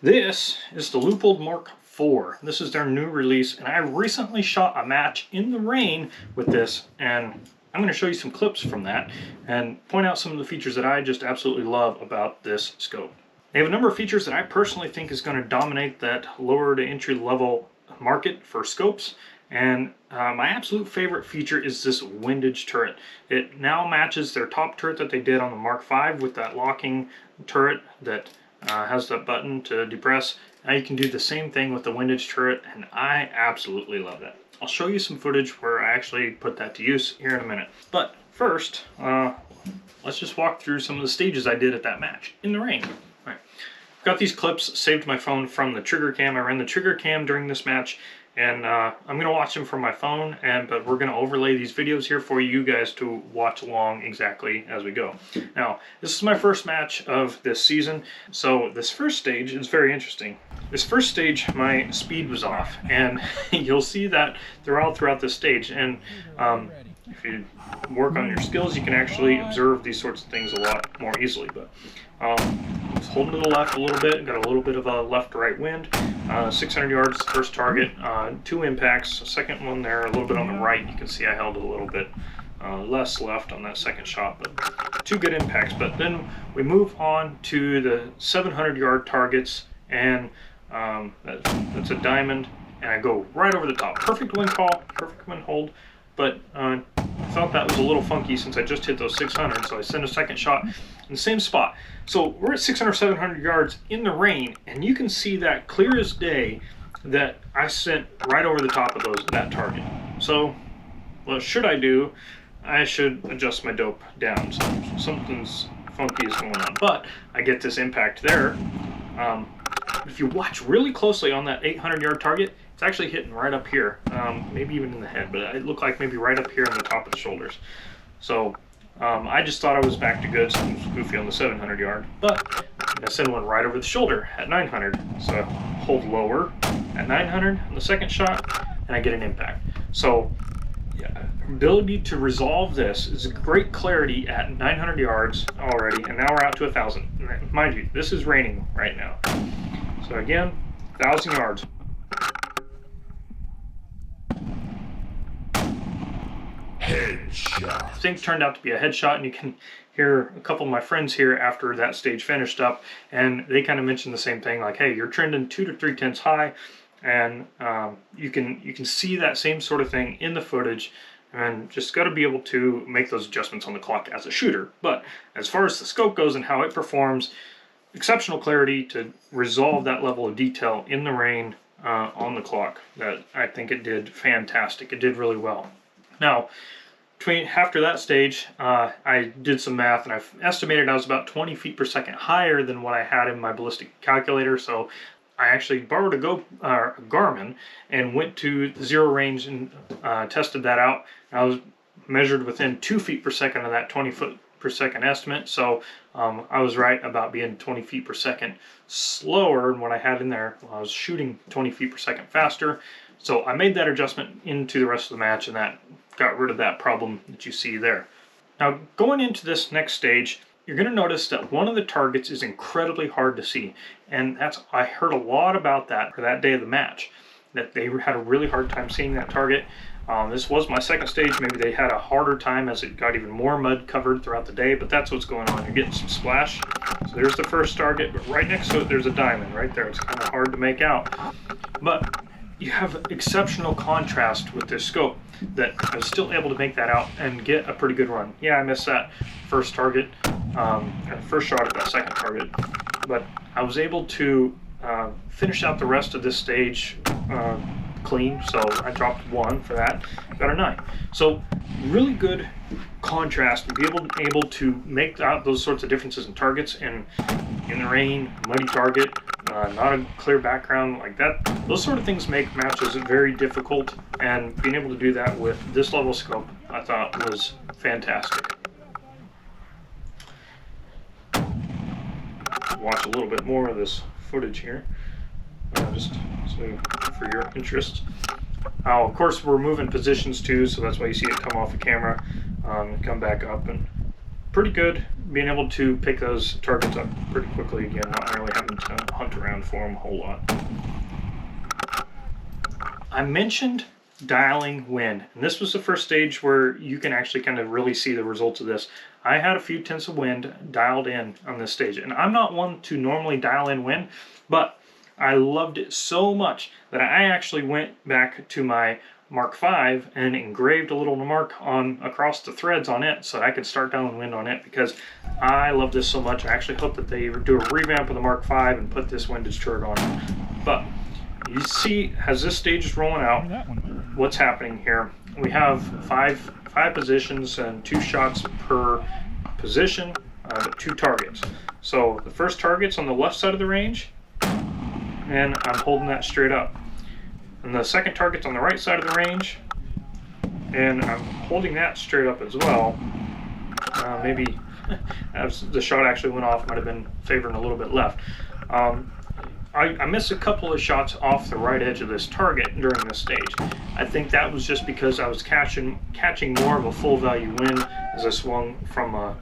This is the Leupold Mark 4. This is their new release, and I recently shot a match in the rain with this, and I'm going to show you some clips from that and point out some of the features that I just absolutely love about this scope. They have a number of features that I personally think is going to dominate that lower to entry level market for scopes, and my absolute favorite feature is this windage turret. It now matches their top turret that they did on the Mark 5 with that locking turret that has that button to depress. Now you can do the same thing with the windage turret, and I absolutely love that. I'll show you some footage where I actually put that to use here in a minute. But first, let's just walk through some of the stages I did at that match in the rain. All right. I've got these clips saved to my phone from the trigger cam. I ran the trigger cam during this match, and I'm going to watch them from my phone, but we're going to overlay these videos here for you guys to watch along exactly as we go. Now, this is my first match of this season, so this first stage is very interesting. This first stage, my speed was off, and you'll see that throughout this stage, and if you work on your skills, you can actually observe these sorts of things a lot more easily. But just holding to the left a little bit, got a little bit of a left-to-right wind. 600 yards, first target, 2 impacts. Second one there, a little bit on the right. You can see I held it a little bit less left on that second shot, but 2 good impacts. But then we move on to the 700-yard targets, and that's a diamond, and I go right over the top. Perfect wind call, perfect wind hold. But I thought that was a little funky since I just hit those 600, so I sent a second shot in the same spot. So we're at 600, 700 yards in the rain, and you can see that clear as day that I sent right over the top of that target. So what should I do? I should adjust my dope down. So something's funky is going on, but I get this impact there. If you watch really closely on that 800-yard target, it's actually hitting right up here, maybe even in the head, but it looked like maybe right up here on the top of the shoulders. So I just thought I was back to good, so I was goofy on the 700-yard, but I send one right over the shoulder at 900. So I hold lower at 900 on the second shot, and I get an impact. So yeah, ability to resolve this is a great clarity at 900 yards already, and now we're out to 1,000. Mind you, this is raining right now. So again, 1,000 yards. Headshot. I think it turned out to be a headshot, and you can hear a couple of my friends here after that stage finished up, and they kind of mentioned the same thing, like, hey, you're trending 2 to 3 tenths high, and you can see that same sort of thing in the footage, and just got to be able to make those adjustments on the clock as a shooter. But as far as the scope goes and how it performs, exceptional clarity to resolve that level of detail in the rain on the clock. That I think it did fantastic. It did really well. Now, after that stage, I did some math, and I estimated I was about 20 feet per second higher than what I had in my ballistic calculator. So I actually borrowed a Garmin and went to zero range and tested that out. I was measured within 2 feet per second of that 20 foot per second estimate. So I was right about being 20 feet per second slower than what I had in there. I was shooting 20 feet per second faster. So I made that adjustment into the rest of the match, and that got rid of that problem that you see there. Now, going into this next stage, you're going to notice that one of the targets is incredibly hard to see, and I heard a lot about that for that day of the match, that they had a really hard time seeing that target. This was my second stage. Maybe they had a harder time as it got even more mud covered throughout the day, but that's what's going on. You're getting some splash. So there's the first target, but right next to it there's a diamond right there. It's kind of hard to make out, but you have exceptional contrast with this scope that I was still able to make that out and get a pretty good run. Yeah, I missed that first target, first shot at that second target, but I was able to finish out the rest of this stage clean. So I dropped 1 for that, got a 9. So really good contrast to be able to make out those sorts of differences in targets, and in the rain, muddy target, not a clear background like that. Those sort of things make matches very difficult, and being able to do that with this level scope I thought was fantastic. Watch a little bit more of this footage here, just so for your interest. Of course, we're moving positions too, so that's why you see it come off the camera, come back up, and pretty good being able to pick those targets up pretty quickly again, not really having to hunt around for them a whole lot. I mentioned dialing wind, and this was the first stage where you can actually kind of really see the results of this. I had a few tenths of wind dialed in on this stage, and I'm not one to normally dial in wind, but I loved it so much that I actually went back to my Mark V and engraved a little mark on across the threads on it so that I could start dialing wind on it, because I love this so much. I actually hope that they do a revamp of the Mark V and put this windage turret on it. But you see, as this stage is rolling out, what's happening here. We have five positions and 2 shots per position, but 2 targets. So the first target's on the left side of the range, and I'm holding that straight up. And the second target's on the right side of the range, and I'm holding that straight up as well. Maybe as the shot actually went off, might have been favoring a little bit left. I missed a couple of shots off the right edge of this target during this stage. I think that was just because I was catching more of a full value wind as I swung from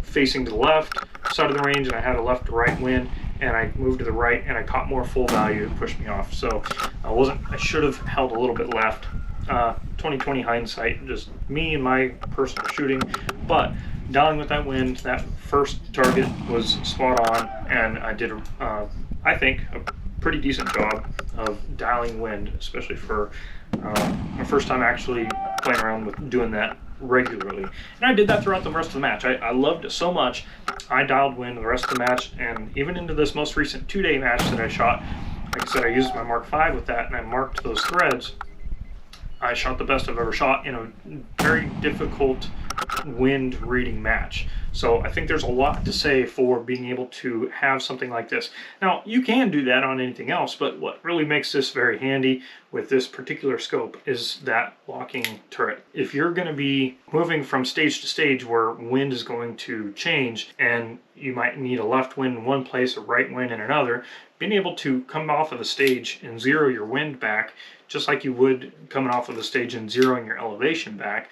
facing to the left side of the range, and I had a left to right wind, and I moved to the right and I caught more full value. It pushed me off. So I should have held a little bit left. 20/20 hindsight, just me and my personal shooting, but dialing with that wind, that first target was spot on, and I did I think a pretty decent job of dialing wind, especially for my first time actually playing around with doing that regularly. And I did that throughout the rest of the match. I loved it so much. I dialed wind the rest of the match, and even into this most recent 2-day match that I shot, like I said, I used my Mark V with that, and I marked those threads. I shot the best I've ever shot in a very difficult wind reading match. So I think there's a lot to say for being able to have something like this. Now, you can do that on anything else, but what really makes this very handy with this particular scope is that locking turret. If you're going to be moving from stage to stage where wind is going to change, and you might need a left wind in one place, a right wind in another, being able to come off of the stage and zero your wind back, just like you would coming off of the stage and zeroing your elevation back,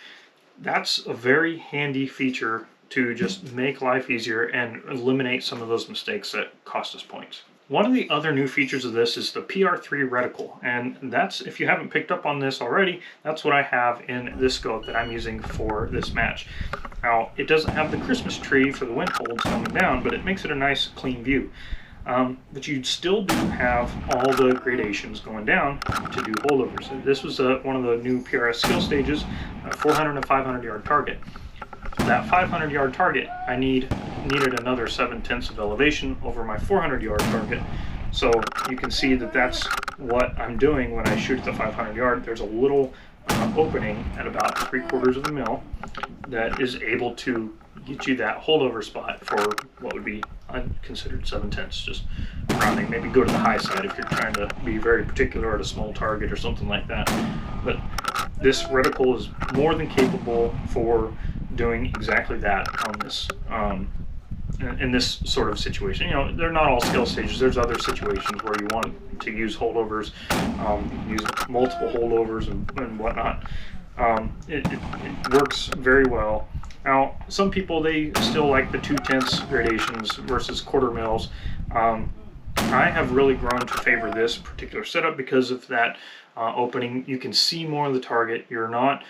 that's a very handy feature to just make life easier and eliminate some of those mistakes that cost us points. One of the other new features of this is the PR3 reticle, and that's, if you haven't picked up on this already, that's what I have in this scope that I'm using for this match. Now, it doesn't have the Christmas tree for the wind holds coming down, but it makes it a nice clean view. But you still do have all the gradations going down to do holdovers. This was one of the new PRS skill stages, a 400 and 500 yard target. That 500 yard target, I needed another 7/10 of elevation over my 400 yard target. So you can see that that's what I'm doing when I shoot at the 500 yard. There's a little opening at about 3/4 of a mil that is able to get you that holdover spot for what would be considered 7/10, just rounding. Maybe go to the high side if you're trying to be very particular at a small target or something like that. But this reticle is more than capable for doing exactly that on this in this sort of situation. You know, they're not all skill stages. There's other situations where you want to use holdovers, use multiple holdovers and whatnot. It works very well. Now, some people, they still like the 2/10 gradations versus 1/4 mils. I have really grown to favor this particular setup because of that opening. You can see more of the target. You're not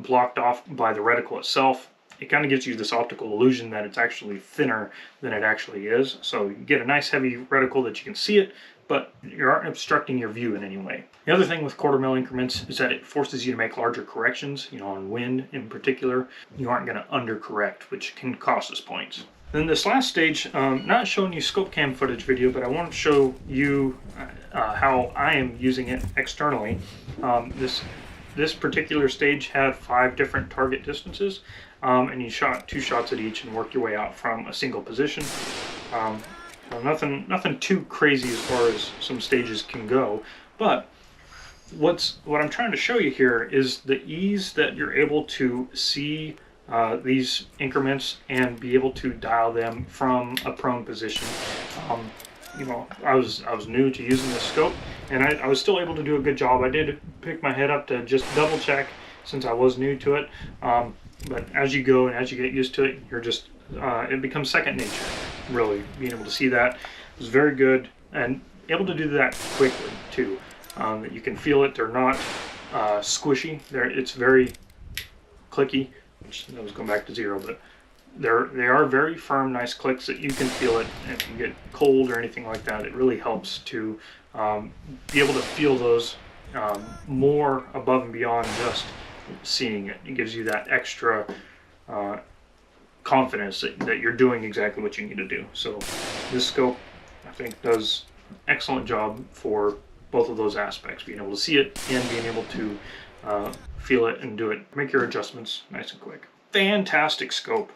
blocked off by the reticle itself. It kind of gives you this optical illusion that it's actually thinner than it actually is. So you get a nice heavy reticle that you can see it, but you aren't obstructing your view in any way. The other thing with 1/4 mil increments is that it forces you to make larger corrections, you know, on wind in particular. You aren't going to undercorrect, which can cost us points. Then this last stage, not showing you scope cam footage video, but I want to show you how I am using it externally. This particular stage had 5 different target distances, and you shot 2 shots at each and worked your way out from a single position. Nothing too crazy as far as some stages can go, but what I'm trying to show you here is the ease that you're able to see these increments and be able to dial them from a prone position. You know, I was new to using this scope, and I was still able to do a good job. I did pick my head up to just double check since I was new to it, but as you go and as you get used to it, you're just it becomes second nature, really. Being able to see that is very good, and able to do that quickly too. That you can feel it. They're not squishy. It's very clicky, which I was going back to 0, but they are very firm, nice clicks that you can feel it. And if you get cold or anything like that, it really helps to be able to feel those more above and beyond just seeing it. It gives you that extra confidence that you're doing exactly what you need to do. So this scope, I think, does an excellent job for both of those aspects, being able to see it and being able to feel it and do it. Make your adjustments nice and quick. Fantastic scope.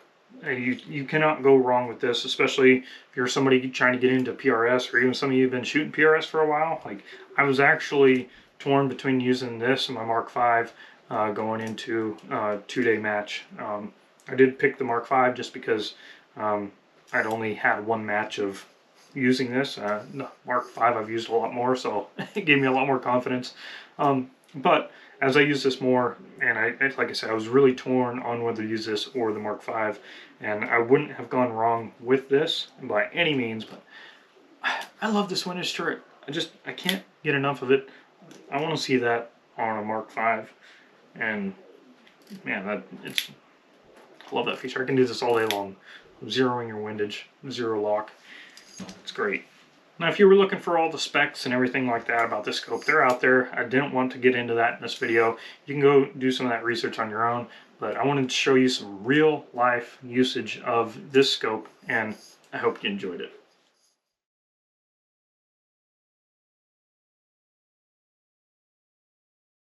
You cannot go wrong with this, especially if you're somebody trying to get into PRS, or even some of you have been shooting PRS for a while. Like, I was actually torn between using this and my Mark V going into a 2-day match. I did pick the Mark V just because I'd only had one match of using this. The Mark V I've used a lot more, so it gave me a lot more confidence. But as I use this more, and like I said, I was really torn on whether to use this or the Mark V, and I wouldn't have gone wrong with this by any means, but I love this windage turret. I can't get enough of it. I want to see that on a Mark V, and man, I love that feature. I can do this all day long. Zeroing your windage, 0 lock. It's great. Now, if you were looking for all the specs and everything like that about this scope, they're out there. I didn't want to get into that in this video. You can go do some of that research on your own, but I wanted to show you some real life usage of this scope, and I hope you enjoyed it.